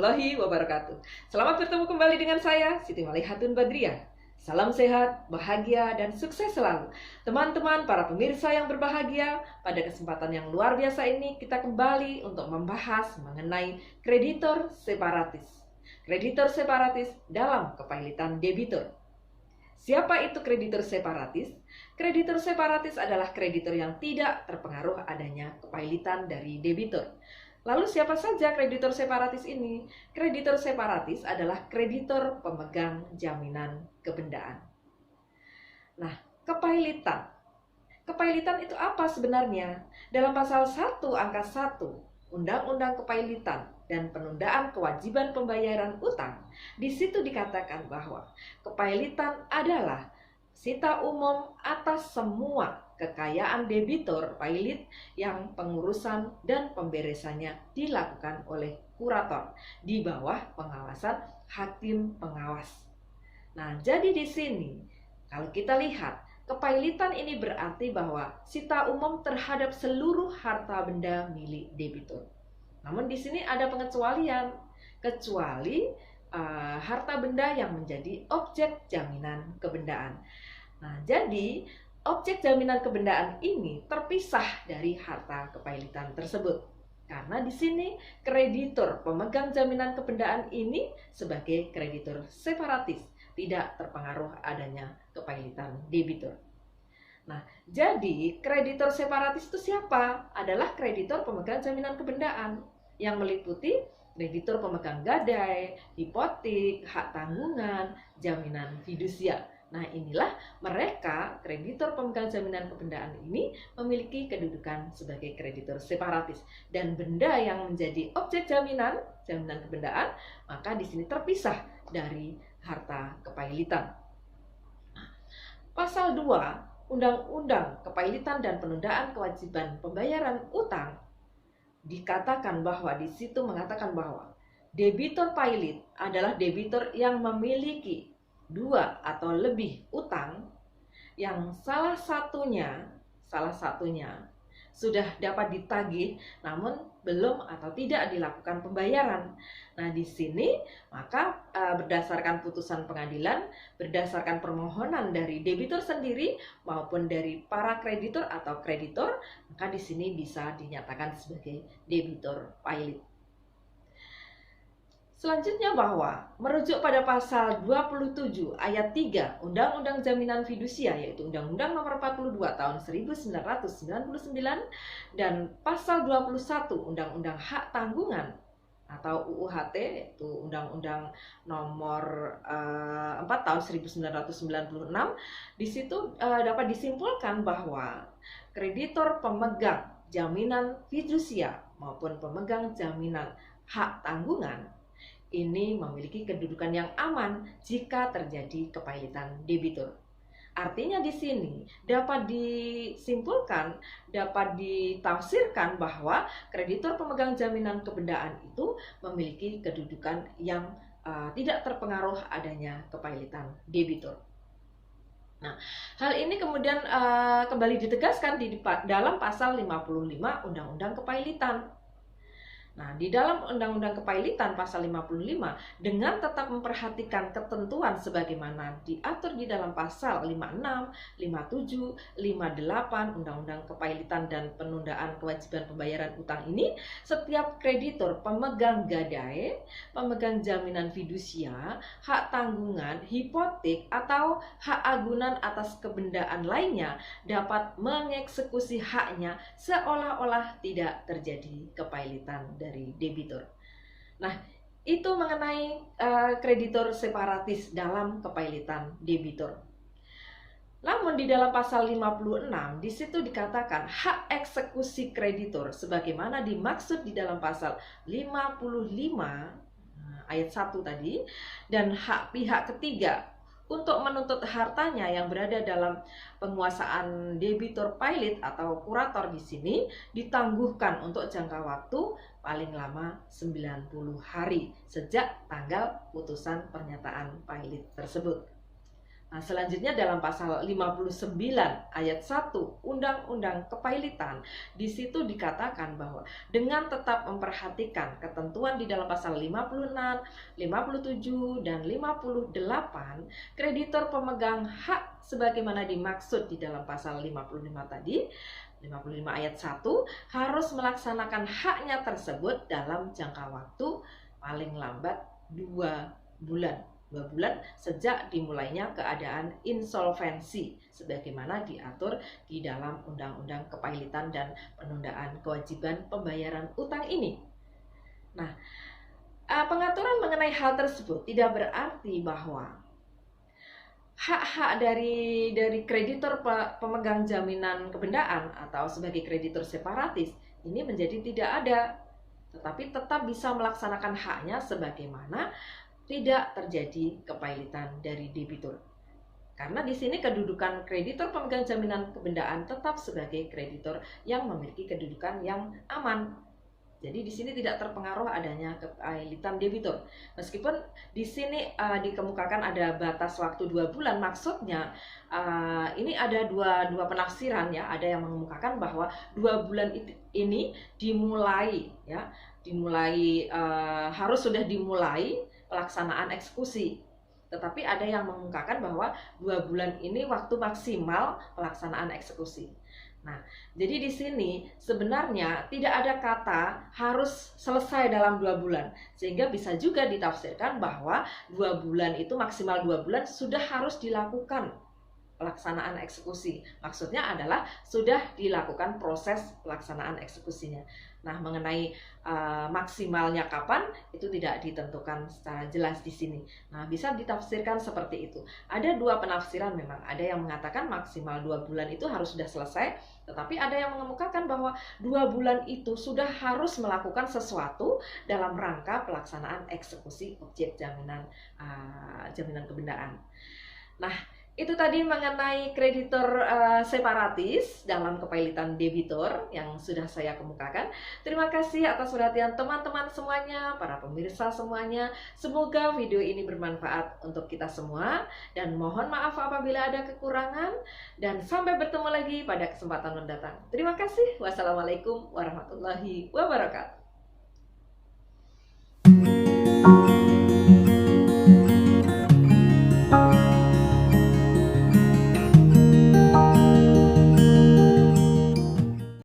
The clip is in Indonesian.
warahmatullahi wabarakatuh. Selamat bertemu kembali dengan saya, Siti Malihatun Badriah. Salam sehat, bahagia, dan sukses selalu. Teman-teman, para pemirsa yang berbahagia, pada kesempatan yang luar biasa ini kita kembali untuk membahas mengenai kreditor separatis. Kreditor separatis dalam kepailitan debitur. Siapa itu kreditor separatis? Kreditor separatis adalah kreditor yang tidak terpengaruh adanya kepailitan dari debitur. Lalu siapa saja kreditor separatis ini? Kreditor separatis adalah kreditor pemegang jaminan kebendaan. Nah, kepailitan. Kepailitan itu apa sebenarnya? Dalam pasal 1 angka 1 Undang-Undang Kepailitan dan Penundaan Kewajiban Pembayaran Utang, di situ dikatakan bahwa kepailitan adalah sita umum atas semua kekayaan debitur pailit yang pengurusan dan pemberesannya dilakukan oleh kurator di bawah pengawasan hakim pengawas. Nah, jadi di sini kalau kita lihat kepailitan ini berarti bahwa sita umum terhadap seluruh harta benda milik debitur. Namun di sini ada pengecualian, kecuali harta benda yang menjadi objek jaminan kebendaan. Nah, jadi objek jaminan kebendaan ini terpisah dari harta kepailitan tersebut. Karena di sini kreditor pemegang jaminan kebendaan ini sebagai kreditor separatis, tidak terpengaruh adanya kepailitan debitur. Nah, jadi kreditor separatis itu siapa? Adalah kreditor pemegang jaminan kebendaan yang meliputi kreditor pemegang gadai, hipotek, hak tanggungan, jaminan fidusia. Nah, inilah mereka kreditor pemegang jaminan kebendaan ini memiliki kedudukan sebagai kreditor separatis, dan benda yang menjadi objek jaminan kebendaan maka di sini terpisah dari harta kepailitan. Pasal 2 Undang-Undang Kepailitan dan Penundaan Kewajiban Pembayaran Utang dikatakan bahwa di situ mengatakan bahwa debitur pailit adalah debitur yang memiliki 2 atau lebih utang yang salah satunya sudah dapat ditagih namun belum atau tidak dilakukan pembayaran. Nah, di sini maka berdasarkan putusan pengadilan, berdasarkan permohonan dari debitur sendiri maupun dari para kreditor atau kreditor, maka di sini bisa dinyatakan sebagai debitur pailit. Selanjutnya bahwa merujuk pada pasal 27 ayat 3 Undang-Undang Jaminan Fidusia, yaitu Undang-Undang Nomor 42 tahun 1999, dan pasal 21 Undang-Undang Hak Tanggungan atau UUHT, yaitu Undang-Undang Nomor 4 tahun 1996, di situ dapat disimpulkan bahwa kreditor pemegang jaminan fidusia maupun pemegang jaminan hak tanggungan ini memiliki kedudukan yang aman jika terjadi kepailitan debitur. Artinya di sini dapat disimpulkan, dapat ditafsirkan bahwa kreditor pemegang jaminan kebendaan itu memiliki kedudukan yang tidak terpengaruh adanya kepailitan debitur. Nah, hal ini kemudian kembali ditegaskan di dalam pasal 55 Undang-Undang Kepailitan. Nah, di dalam Undang-Undang Kepailitan pasal 55 dengan tetap memperhatikan ketentuan sebagaimana diatur di dalam pasal 56, 57, 58 Undang-Undang Kepailitan dan Penundaan Kewajiban Pembayaran Utang ini, setiap kreditor pemegang gadai, pemegang jaminan fidusia, hak tanggungan, hipotek atau hak agunan atas kebendaan lainnya dapat mengeksekusi haknya seolah-olah tidak terjadi kepailitan dari debitur. Nah, itu mengenai kreditor separatis dalam kepailitan debitur. Namun di dalam pasal 56 di situ dikatakan hak eksekusi kreditor sebagaimana dimaksud di dalam pasal 55 ayat 1 tadi, dan hak pihak ketiga untuk menuntut hartanya yang berada dalam penguasaan debitur pailit atau kurator di sini ditangguhkan untuk jangka waktu paling lama 90 hari sejak tanggal putusan pernyataan pailit tersebut. Nah, selanjutnya dalam pasal 59 ayat 1 Undang-Undang Kepailitan, di situ dikatakan bahwa dengan tetap memperhatikan ketentuan di dalam pasal 56, 57, dan 58, kreditor pemegang hak sebagaimana dimaksud di dalam pasal 55 tadi, 55 ayat 1, harus melaksanakan haknya tersebut dalam jangka waktu paling lambat 2 bulan sejak dimulainya keadaan insolvensi sebagaimana diatur di dalam Undang-Undang Kepailitan dan Penundaan Kewajiban Pembayaran Utang ini. Nah, pengaturan mengenai hal tersebut tidak berarti bahwa hak-hak dari kreditor pemegang jaminan kebendaan atau sebagai kreditor separatis ini menjadi tidak ada, tetapi tetap bisa melaksanakan haknya sebagaimana tidak terjadi kepailitan dari debitur. Karena di sini kedudukan kreditor pemegang jaminan kebendaan tetap sebagai kreditor yang memiliki kedudukan yang aman. Jadi di sini tidak terpengaruh adanya kepailitan debitur. Meskipun di sini dikemukakan ada batas waktu 2 bulan, maksudnya ini ada dua penafsiran ya. Ada yang mengemukakan bahwa 2 bulan ini dimulai ya, harus sudah dimulai pelaksanaan eksekusi. Tetapi ada yang mengungkapkan bahwa 2 bulan ini waktu maksimal pelaksanaan eksekusi. Nah, jadi di sini sebenarnya tidak ada kata harus selesai dalam 2 bulan. Sehingga bisa juga ditafsirkan bahwa 2 bulan itu maksimal 2 bulan sudah harus dilakukan pelaksanaan eksekusi. Maksudnya adalah sudah dilakukan proses pelaksanaan eksekusinya. Nah, mengenai maksimalnya kapan itu tidak ditentukan secara jelas di sini. Nah, bisa ditafsirkan seperti itu. Ada 2 penafsiran memang. Ada yang mengatakan maksimal 2 bulan itu harus sudah selesai, tetapi ada yang mengemukakan bahwa 2 bulan itu sudah harus melakukan sesuatu dalam rangka pelaksanaan eksekusi objek jaminan kebendaan. Nah, itu tadi mengenai kreditor separatis dalam kepailitan debitur yang sudah saya kemukakan. Terima kasih atas perhatian teman-teman semuanya, para pemirsa semuanya. Semoga video ini bermanfaat untuk kita semua. Dan mohon maaf apabila ada kekurangan. Dan sampai bertemu lagi pada kesempatan mendatang. Terima kasih. Wassalamualaikum warahmatullahi wabarakatuh.